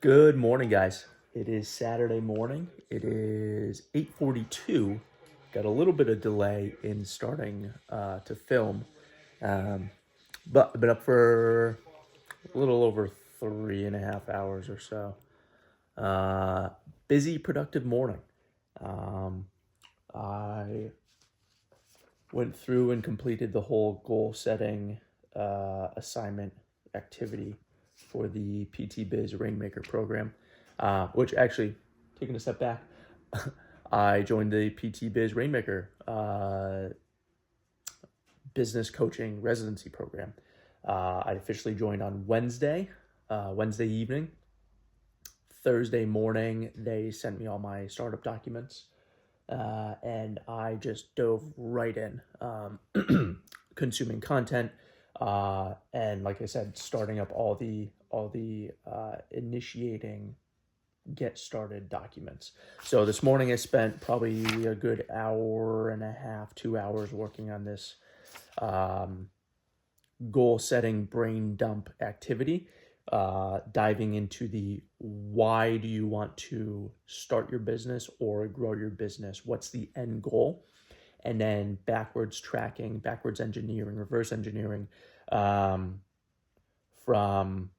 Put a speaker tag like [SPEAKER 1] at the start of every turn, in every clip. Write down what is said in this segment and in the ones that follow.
[SPEAKER 1] Good morning, guys. It is Saturday morning. It is 8:42. Got a little bit of delay in starting to film, um, but I've been up for a little over 3.5 hours or so. Uh, Busy, productive morning. Um, I went through and completed the whole goal setting assignment activity for the PT Biz Rainmaker program, which actually, taking a step back, I joined the PT Biz Rainmaker business coaching residency program. I officially joined on Wednesday evening. Thursday morning, they sent me all my startup documents, and I just dove right in, consuming content, and like I said, starting up all the initiating get started documents. So this morning I spent probably a good hour and a half, 2 hours working on this goal setting brain dump activity, diving into the why do you want to start your business or grow your business? What's the end goal? And then backwards tracking, backwards engineering, reverse engineering, from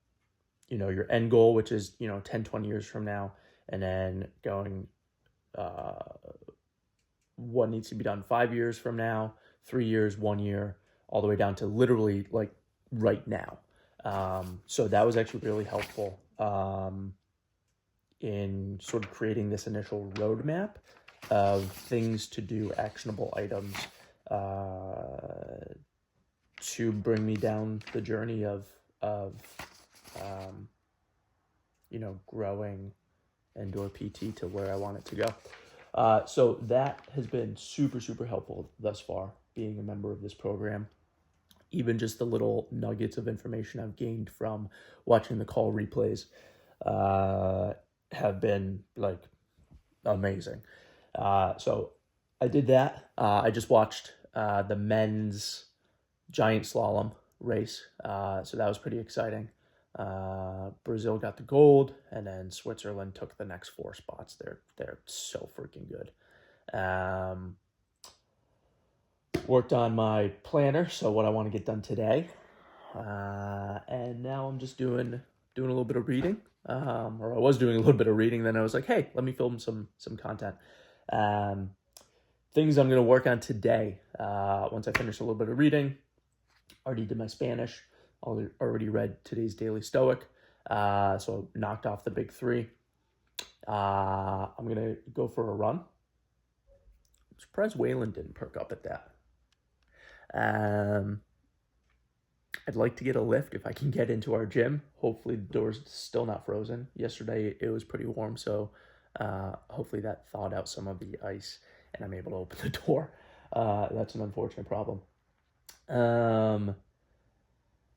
[SPEAKER 1] your end goal, which is 10, 20 years from now, and then going what needs to be done 5 years from now, 3 years, 1 year, all the way down to literally like right now. So that was actually really helpful in sort of creating this initial roadmap of things to do, actionable items, to bring me down the journey of growing Endure PT to where I want it to go. So that has been super, super helpful thus far, being a member of this program. Even just the little nuggets of information I've gained from watching the call replays have been like amazing. So I did that. I just watched the men's giant slalom race. So that was pretty exciting. Brazil got the gold, and then Switzerland took the next 4 spots. They're so freaking good. Worked on my planner, so what I want to get done today, and now I'm just doing a little bit of reading, or I was doing a little bit of reading. Then I was like, hey, let me film some content. Things I'm gonna work on today. Once I finish a little bit of reading, already did my Spanish. Already read today's Daily Stoic, so knocked off the big 3. I'm gonna go for a run. I'm surprised Waylon didn't perk up at that. I'd like to get a lift if I can get into our gym. Hopefully the door's still not frozen. Yesterday it was pretty warm, so hopefully that thawed out some of the ice and I'm able to open the door. That's an unfortunate problem. I'm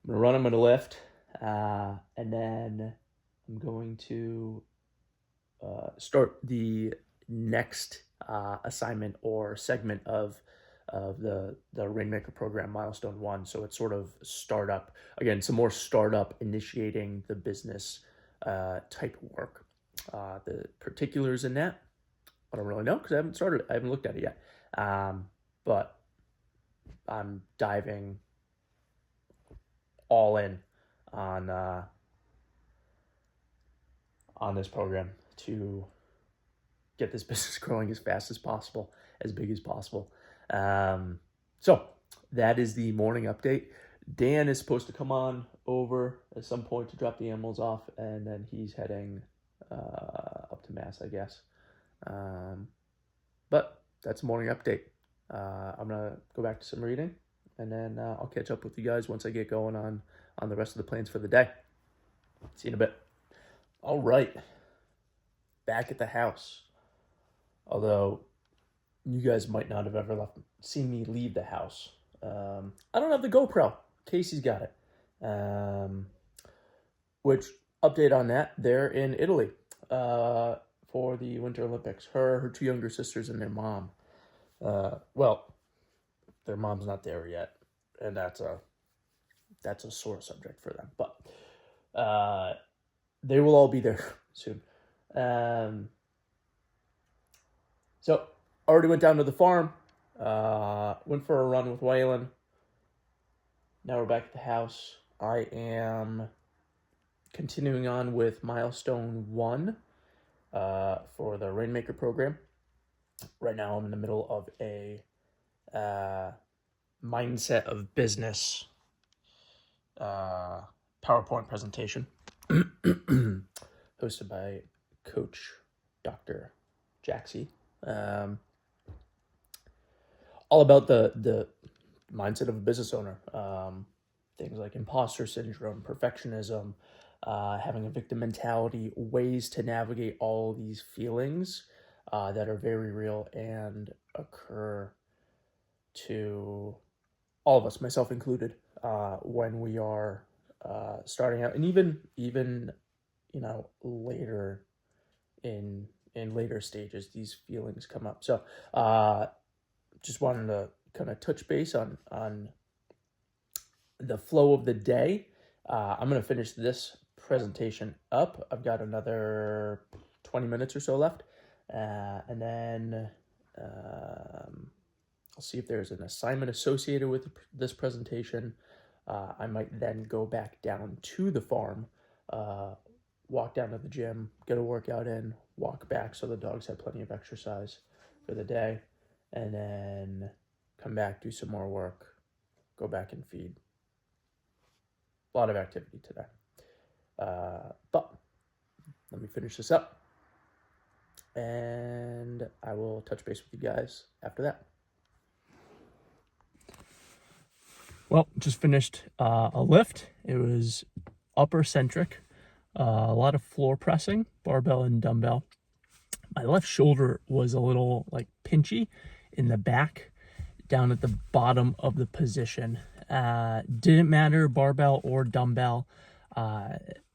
[SPEAKER 1] gonna run, I'm gonna lift, and then I'm going to start the next assignment or segment of the Rainmaker program, milestone 1. So it's sort of startup, again, some more startup initiating the business type work. The particulars in that, I don't really know because I haven't started it. I haven't looked at it yet. But I'm diving all in on this program to get this business growing as fast as possible, as big as possible. So that is the morning update. Dan is supposed to come on over at some point to drop the animals off, and then he's heading up to Mass, I guess. But that's the morning update. I'm gonna go back to some reading, and then I'll catch up with you guys once I get going on the rest of the plans for the day. See you in a bit. All right, back at the house. Although you guys might not have ever seen me leave the house. I don't have the GoPro. Casey's got it. Which, update on that, they're in Italy for the Winter Olympics. Her 2 younger sisters, and their mom. Well, their mom's not there yet, and that's a sore subject for them. But they will all be there soon. So already went down to the farm, went for a run with Waylon. Now we're back at the house. I am continuing on with milestone 1 for the Rainmaker program. Right now I'm in the middle of a mindset of business PowerPoint presentation hosted by Coach Dr. Jaxie. All about the mindset of a business owner. Things like imposter syndrome, perfectionism, having a victim mentality, ways to navigate all these feelings that are very real and occur to all of us, myself included, when we are starting out, and even later in later stages, these feelings come up. So just wanted to kind of touch base on the flow of the day. I'm going to finish this presentation up. I've got another 20 minutes or so left. And then I'll see if there's an assignment associated with this presentation. I might then go back down to the farm, walk down to the gym, get a workout in, walk back so the dogs have plenty of exercise for the day, and then come back, do some more work, go back and feed. A lot of activity today. But let me finish this up, and I will touch base with you guys after that. Well, just finished a lift. It was upper centric, a lot of floor pressing, barbell and dumbbell. My left shoulder was a little pinchy in the back, down at the bottom of the position. Didn't matter barbell or dumbbell,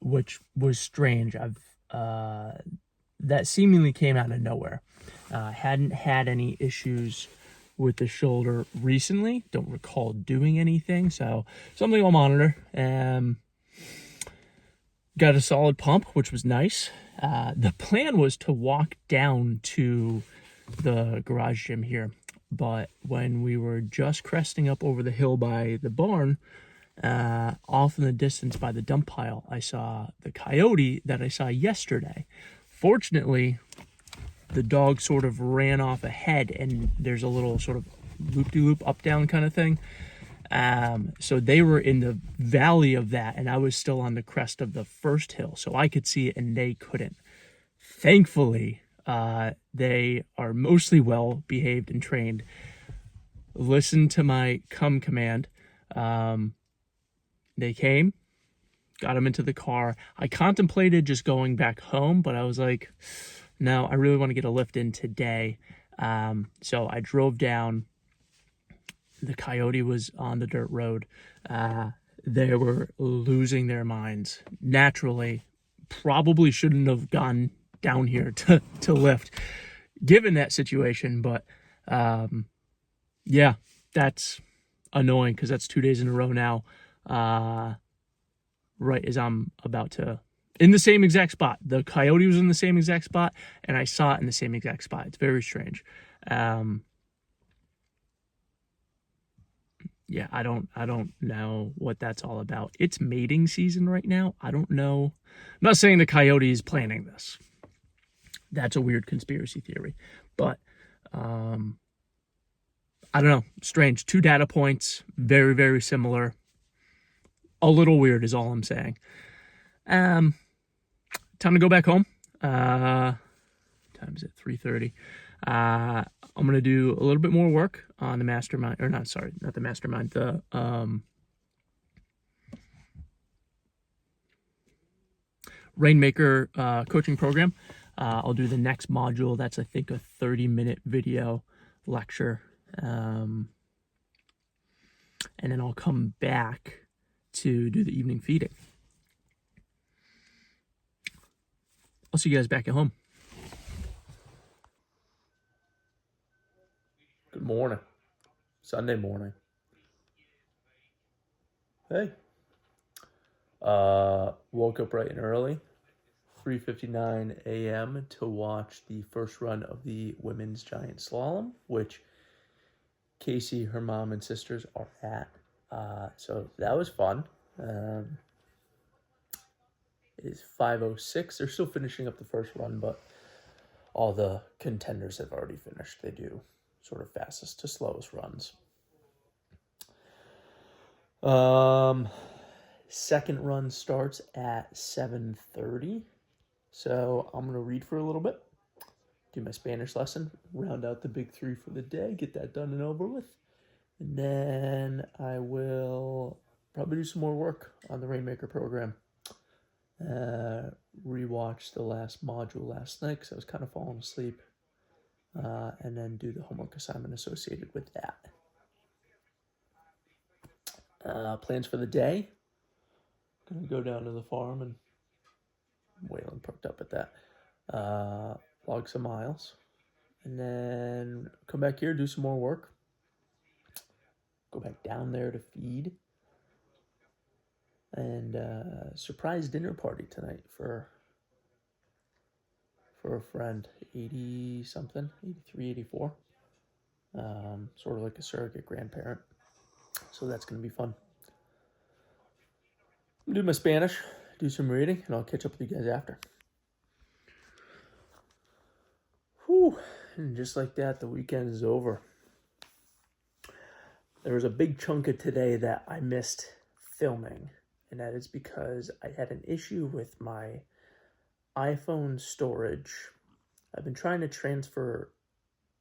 [SPEAKER 1] which was strange. That seemingly came out of nowhere. Hadn't had any issues with the shoulder recently. Don't recall doing anything, so something I'll monitor. Got a solid pump, which was nice. The plan was to walk down to the garage gym here, but when we were just cresting up over the hill by the barn, off in the distance by the dump pile, I saw the coyote that I saw yesterday. Fortunately, the dog sort of ran off ahead, and there's a little sort of loop-de-loop up-down kind of thing. So they were in the valley of that, and I was still on the crest of the first hill, so I could see it and they couldn't. Thankfully, they are mostly well behaved and trained. Listened to my come command. They came, got them into the car. I contemplated just going back home, but I was like, no, I really want to get a lift in today. So I drove down. The coyote was on the dirt road. They were losing their minds. Naturally, probably shouldn't have gone down here to lift, given that situation. But yeah, that's annoying because that's 2 days in a row now. Right as I'm about to, in the same exact spot. The coyote was in the same exact spot, and I saw it in the same exact spot. It's very strange. Yeah, I don't know what that's all about. It's mating season right now. I don't know. I'm not saying the coyote is planning this. That's a weird conspiracy theory. But I don't know. Strange. 2 data points, very, very similar. A little weird is all I'm saying. Time to go back home. Time is at 3:30. I'm going to do a little bit more work on the mastermind, or not the mastermind, the Rainmaker coaching program. I'll do the next module. That's, I think, a 30-minute video lecture. And then I'll come back to do the evening feeding. I'll see you guys back at home. Good morning. Sunday morning. Hey. Woke up bright and early. 3:59 a.m. to watch the first run of the women's giant slalom, which Casey, her mom, and sisters are at. So that was fun. It is 5:06. They're still finishing up the first run, but all the contenders have already finished. They do sort of fastest to slowest runs. Second run starts at 7:30. So I'm going to read for a little bit, do my Spanish lesson, round out the big three for the day, get that done and over with. And then I will probably do some more work on the Rainmaker program. Rewatch the last module last night because I was kind of falling asleep. And then do the homework assignment associated with that. Plans for the day. Gonna go down to the farm, and Waylon perked up at that. Log some miles. And then come back here, do some more work. Go back down there to feed. And surprise dinner party tonight for a friend, 80-something, 83, 84. Sort of like a surrogate grandparent. So that's going to be fun. I'm do my Spanish, do some reading, and I'll catch up with you guys after. Whew. And just like that, the weekend is over. There was a big chunk of today that I missed filming, and that is because I had an issue with my iPhone storage. I've been trying to transfer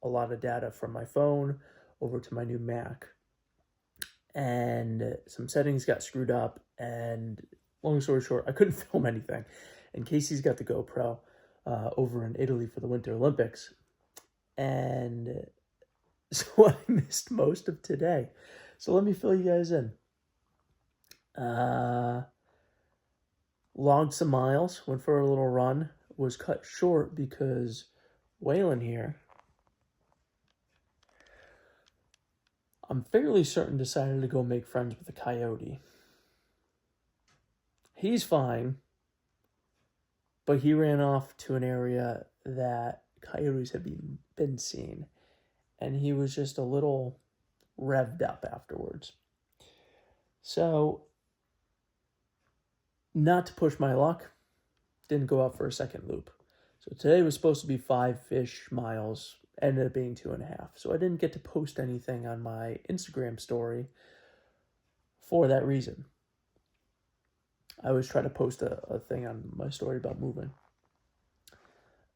[SPEAKER 1] a lot of data from my phone over to my new Mac, and some settings got screwed up, and long story short, I couldn't film anything. And Casey's got the GoPro over in Italy for the Winter Olympics, and so I missed most of today. So let me fill you guys in. Logged some miles, went for a little run, was cut short because Waylon here, I'm fairly certain, decided to go make friends with a coyote. He's fine, but he ran off to an area that coyotes have been seen, and he was just a little revved up afterwards. So, not to push my luck, didn't go out for a second loop. So today was supposed to be 5-ish miles, ended up being 2.5. So I didn't get to post anything on my Instagram story for that reason. I always try to post a thing on my story about moving.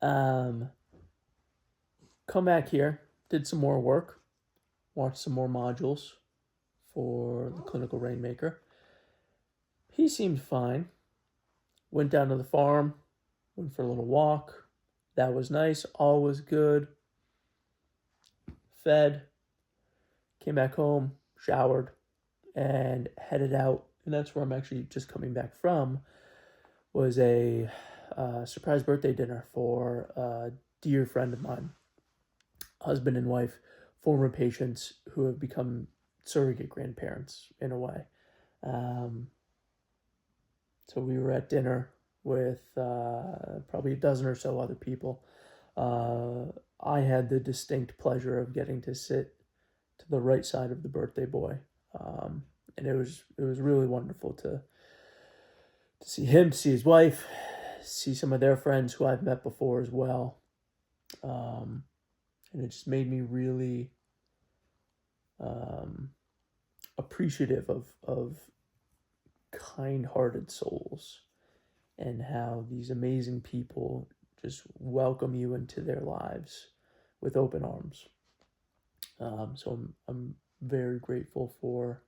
[SPEAKER 1] Come back here, did some more work, watched some more modules for the clinical Rainmaker. He seemed fine. Went down to the farm, went for a little walk. That was nice. All was good. Fed, came back home, showered, and headed out. And that's where I'm actually just coming back from, was a surprise birthday dinner for a dear friend of mine, husband and wife, former patients who have become surrogate grandparents in a way. So we were at dinner with probably a dozen or so other people. I had the distinct pleasure of getting to sit to the right side of the birthday boy. And it was really wonderful to see him, to see his wife, see some of their friends who I've met before as well. And it just made me really appreciative of kind-hearted souls, and how these amazing people just welcome you into their lives with open arms. So I'm very grateful for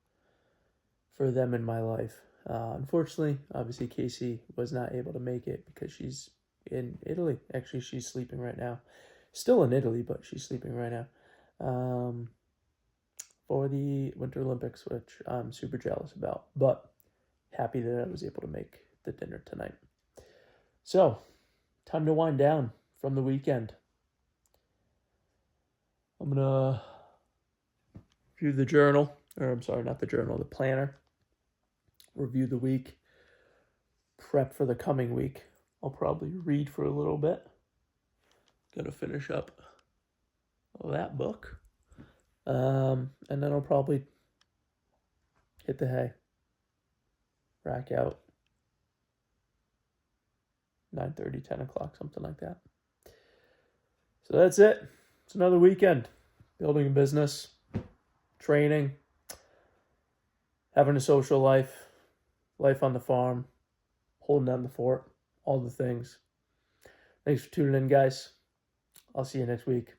[SPEAKER 1] them in my life. Unfortunately, obviously, Casey was not able to make it because she's in Italy. Actually, she's sleeping right now. Still in Italy, but she's sleeping right now. For the Winter Olympics, which I'm super jealous about, but happy that I was able to make the dinner tonight. So, time to wind down from the weekend. I'm going to review the journal, or I'm sorry, not the journal, the planner. Review the week. Prep for the coming week. I'll probably read for a little bit. Gotta finish up that book. And then I'll probably hit the hay. Rack out 9:30, 10 o'clock, something like that. So that's it. It's another weekend. Building a business, training, having a social life, life on the farm, holding down the fort, all the things. Thanks for tuning in, guys. I'll see you next week.